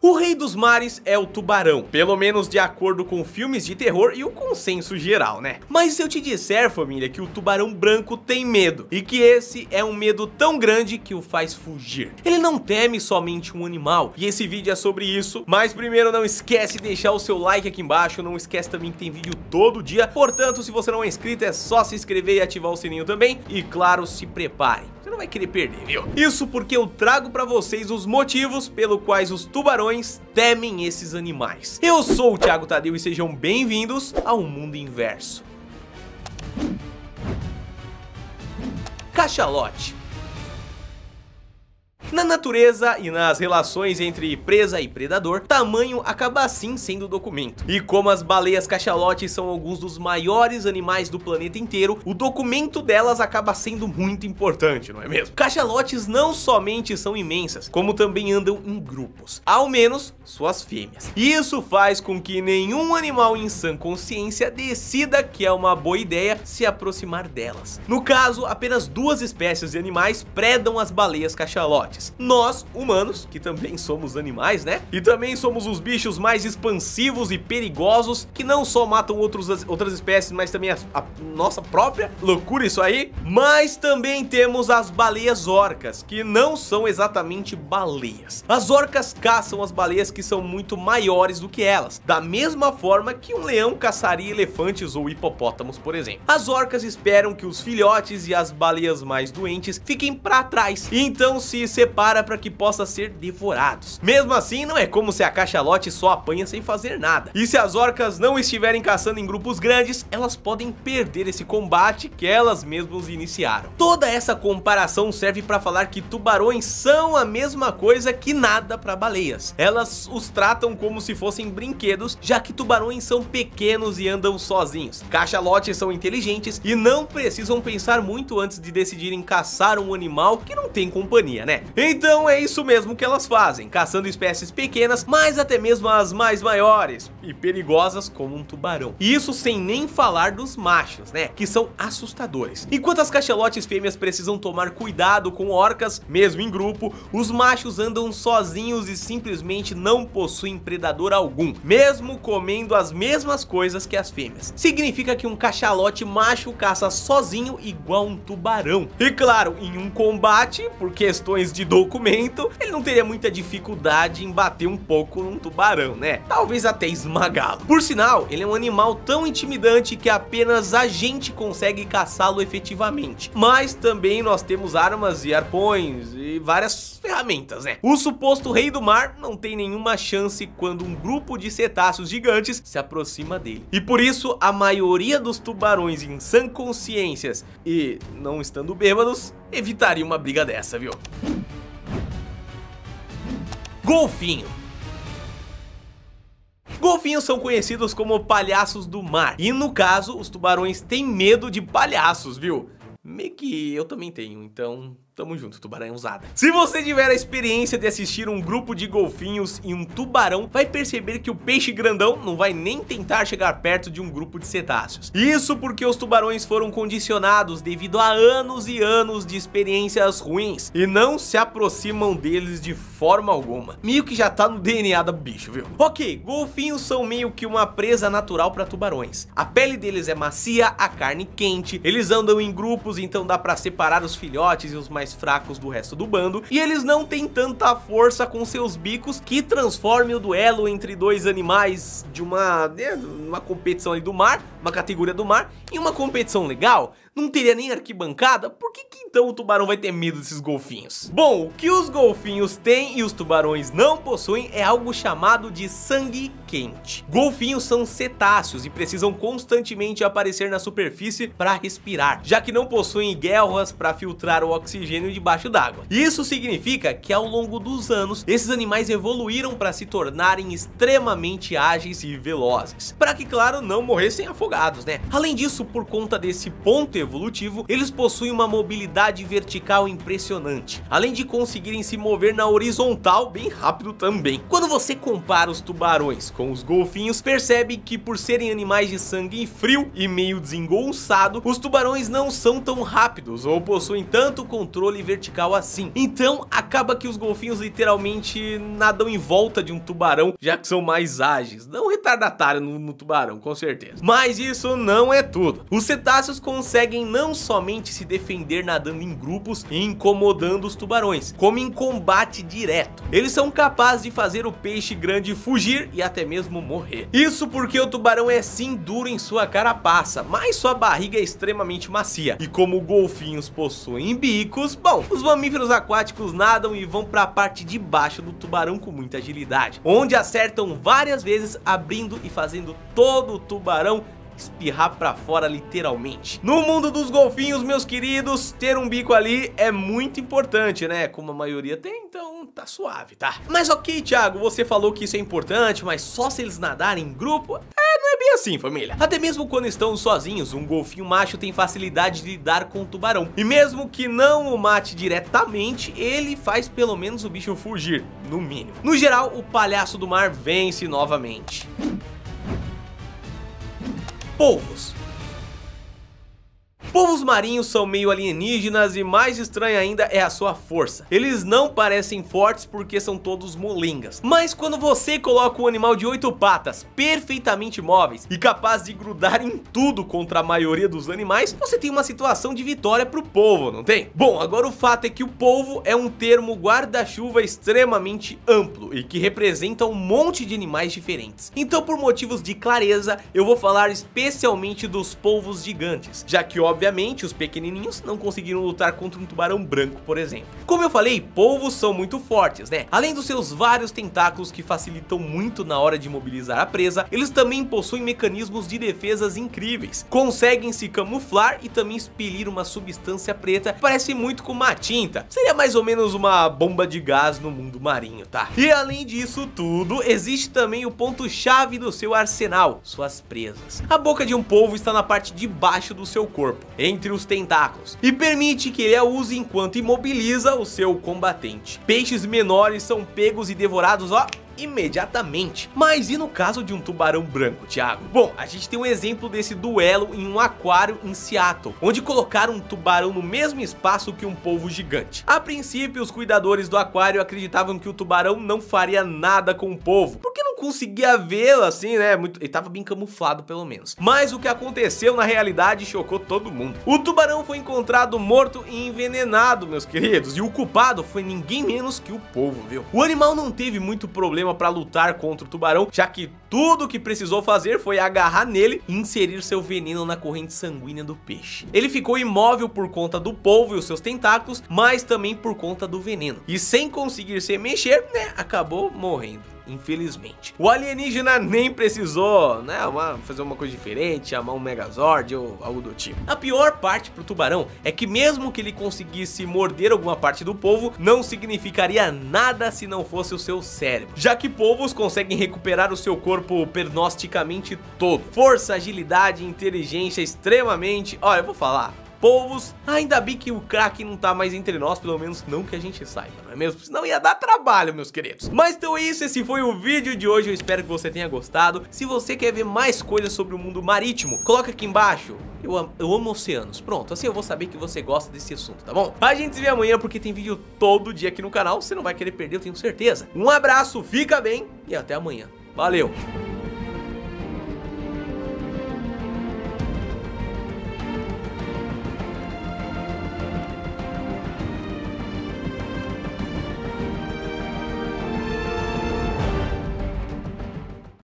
O rei dos mares é o tubarão, pelo menos de acordo com filmes de terror e o consenso geral, né? Mas se eu te disser, família, que o tubarão branco tem medo, e que esse é um medo tão grande que o faz fugir. Ele não teme somente um animal, e esse vídeo é sobre isso. Mas primeiro não esquece de deixar o seu like aqui embaixo, não esquece também que tem vídeo todo dia. Portanto, se você não é inscrito, é só se inscrever e ativar o sininho também. E claro, se preparem, você não vai querer perder, viu? Isso porque eu trago pra vocês os motivos pelo quais os tubarões temem esses animais. Eu sou o Thiago Tadeu e sejam bem-vindos ao mundo inverso. Cachalote. Na natureza e nas relações entre presa e predador, tamanho acaba assim sendo documento. E como as baleias cachalotes são alguns dos maiores animais do planeta inteiro, o documento delas acaba sendo muito importante, não é mesmo? Cachalotes não somente são imensas, como também andam em grupos, ao menos suas fêmeas. E isso faz com que nenhum animal em sã consciência decida que é uma boa ideia se aproximar delas. No caso, apenas duas espécies de animais predam as baleias cachalotes. Nós, humanos, que também somos animais, né? E também somos os bichos mais expansivos e perigosos, que não só matam outras espécies, mas também a nossa própria. Loucura isso aí. Mas também temos as baleias orcas, que não são exatamente baleias. As orcas caçam as baleias que são muito maiores do que elas, da mesma forma que um leão caçaria elefantes ou hipopótamos, por exemplo. As orcas esperam que os filhotes e as baleias mais doentes fiquem para trás, e então se separam para que possa ser devorados. Mesmo assim, não é como se a cachalote só apanha sem fazer nada. E se as orcas não estiverem caçando em grupos grandes, elas podem perder esse combate que elas mesmas iniciaram. Toda essa comparação serve para falar que tubarões são a mesma coisa que nada para baleias. Elas os tratam como se fossem brinquedos, já que tubarões são pequenos e andam sozinhos. Cachalotes são inteligentes e não precisam pensar muito antes de decidirem caçar um animal que não tem companhia, né? Então é isso mesmo que elas fazem, caçando espécies pequenas, mas até mesmo as mais maiores e perigosas como um tubarão. E isso sem nem falar dos machos, né, que são assustadores. Enquanto as cachalotes fêmeas precisam tomar cuidado com orcas, mesmo em grupo, os machos andam sozinhos e simplesmente não possuem predador algum, mesmo comendo as mesmas coisas que as fêmeas. Significa que um cachalote macho caça sozinho igual um tubarão. E claro, em um combate, por questões de documento, ele não teria muita dificuldade em bater um pouco num tubarão, né? Talvez até esmagá-lo. Por sinal, ele é um animal tão intimidante que apenas a gente consegue caçá-lo efetivamente. Mas também nós temos armas e arpões e várias ferramentas, né? O suposto rei do mar não tem nenhuma chance quando um grupo de cetáceos gigantes se aproxima dele. E por isso, a maioria dos tubarões em sã consciências e não estando bêbados, evitaria uma briga dessa, viu? Golfinho. Golfinhos são conhecidos como palhaços do mar. E no caso, os tubarões têm medo de palhaços, viu? Meio que eu também tenho, então tamo junto, tubarãozada. Se você tiver a experiência de assistir um grupo de golfinhos e um tubarão, vai perceber que o peixe grandão não vai nem tentar chegar perto de um grupo de cetáceos. Isso porque os tubarões foram condicionados devido a anos e anos de experiências ruins e não se aproximam deles de forma alguma. Meio que já tá no DNA do bicho, viu? Ok, golfinhos são meio que uma presa natural para tubarões. A pele deles é macia, a carne quente, eles andam em grupos, então dá para separar os filhotes e os mais fracos do resto do bando, e eles não têm tanta força com seus bicos que transforme o duelo entre dois animais de uma competição ali do mar, uma categoria do mar, em uma competição legal. Não teria nem arquibancada. Por que então o tubarão vai ter medo desses golfinhos? Bom, o que os golfinhos têm e os tubarões não possuem é algo chamado de sangue quente. Golfinhos são cetáceos e precisam constantemente aparecer na superfície para respirar, já que não possuem guelras para filtrar o oxigênio debaixo d'água. Isso significa que ao longo dos anos, esses animais evoluíram para se tornarem extremamente ágeis e velozes, para que, claro, não morressem afogados afogados, né? Além disso, por conta desse ponto evolutivo, eles possuem uma mobilidade vertical impressionante, além de conseguirem se mover na horizontal bem rápido também. Quando você compara os tubarões com os golfinhos, percebe que por serem animais de sangue frio e meio desengonçado, os tubarões não são tão rápidos ou possuem tanto controle vertical assim. Então acaba que os golfinhos literalmente nadam em volta de um tubarão, já que são mais ágeis. Não retardatário no tubarão, com certeza. Mas isso não é tudo. Os cetáceos conseguem não somente se defender nadando em grupos e incomodando os tubarões, como em combate direto. Eles são capazes de fazer o peixe grande fugir e até mesmo morrer. Isso porque o tubarão é sim duro em sua carapaça, mas sua barriga é extremamente macia. E como golfinhos possuem bicos, bom, os mamíferos aquáticos nadam e vão para a parte de baixo do tubarão com muita agilidade, onde acertam várias vezes, abrindo e fazendo todo o tubarão espirrar pra fora literalmente. No mundo dos golfinhos, meus queridos, ter um bico ali é muito importante, né? Como a maioria tem, então tá suave, tá? Mas ok, Thiago, você falou que isso é importante, mas só se eles nadarem em grupo? Não é bem assim, família. Até mesmo quando estão sozinhos, um golfinho macho tem facilidade de lidar com o tubarão. E mesmo que não o mate diretamente, ele faz pelo menos o bicho fugir, no mínimo. No geral, o palhaço do mar vence novamente. Polvos. Polvos marinhos são meio alienígenas e mais estranho ainda é a sua força. Eles não parecem fortes porque são todos molengas, mas quando você coloca um animal de 8 patas, perfeitamente móveis e capaz de grudar em tudo contra a maioria dos animais, você tem uma situação de vitória pro polvo, não tem? Bom, agora o fato é que o polvo é um termo guarda-chuva extremamente amplo e que representa um monte de animais diferentes. Então, por motivos de clareza, eu vou falar especialmente dos polvos gigantes, já que obviamente os pequenininhos não conseguiram lutar contra um tubarão branco, por exemplo. Como eu falei, polvos são muito fortes, né? Além dos seus vários tentáculos que facilitam muito na hora de mobilizar a presa, eles também possuem mecanismos de defesas incríveis. Conseguem se camuflar e também expelir uma substância preta que parece muito com uma tinta. Seria mais ou menos uma bomba de gás no mundo marinho, tá? E além disso tudo, existe também o ponto-chave do seu arsenal, suas presas. A boca de um polvo está na parte de baixo do seu corpo, entre os tentáculos, e permite que ele a use enquanto imobiliza o seu combatente. Peixes menores são pegos e devorados, ó, imediatamente. Mas e no caso de um tubarão branco, Thiago? Bom, a gente tem um exemplo desse duelo em um aquário em Seattle, onde colocaram um tubarão no mesmo espaço que um polvo gigante. A princípio, os cuidadores do aquário acreditavam que o tubarão não faria nada com o polvo, porque não conseguia vê-lo assim, né? Ele tava bem camuflado, pelo menos. Mas o que aconteceu na realidade chocou todo mundo. O tubarão foi encontrado morto e envenenado, meus queridos, e o culpado foi ninguém menos que o polvo, viu? O animal não teve muito problema para lutar contra o tubarão, já que tudo o que precisou fazer foi agarrar nele e inserir seu veneno na corrente sanguínea do peixe. Ele ficou imóvel por conta do polvo e os seus tentáculos, mas também por conta do veneno. E sem conseguir se mexer, né, acabou morrendo, infelizmente. O alienígena nem precisou, né, fazer uma coisa diferente, chamar um Megazord ou algo do tipo. A pior parte pro tubarão é que mesmo que ele conseguisse morder alguma parte do polvo, não significaria nada se não fosse o seu cérebro, já que polvos conseguem recuperar o seu corpo pernosticamente todo. Força, agilidade e inteligência extremamente... Olha, eu vou falar... Polvos, ainda bem que o craque não tá mais entre nós, pelo menos não que a gente saiba, não é mesmo? Senão ia dar trabalho, meus queridos. Mas então é isso, esse foi o vídeo de hoje, eu espero que você tenha gostado. Se você quer ver mais coisas sobre o mundo marítimo, coloca aqui embaixo. Eu amo oceanos, pronto, assim eu vou saber que você gosta desse assunto, tá bom? A gente se vê amanhã porque tem vídeo todo dia aqui no canal, você não vai querer perder, eu tenho certeza. Um abraço, fica bem e até amanhã. Valeu!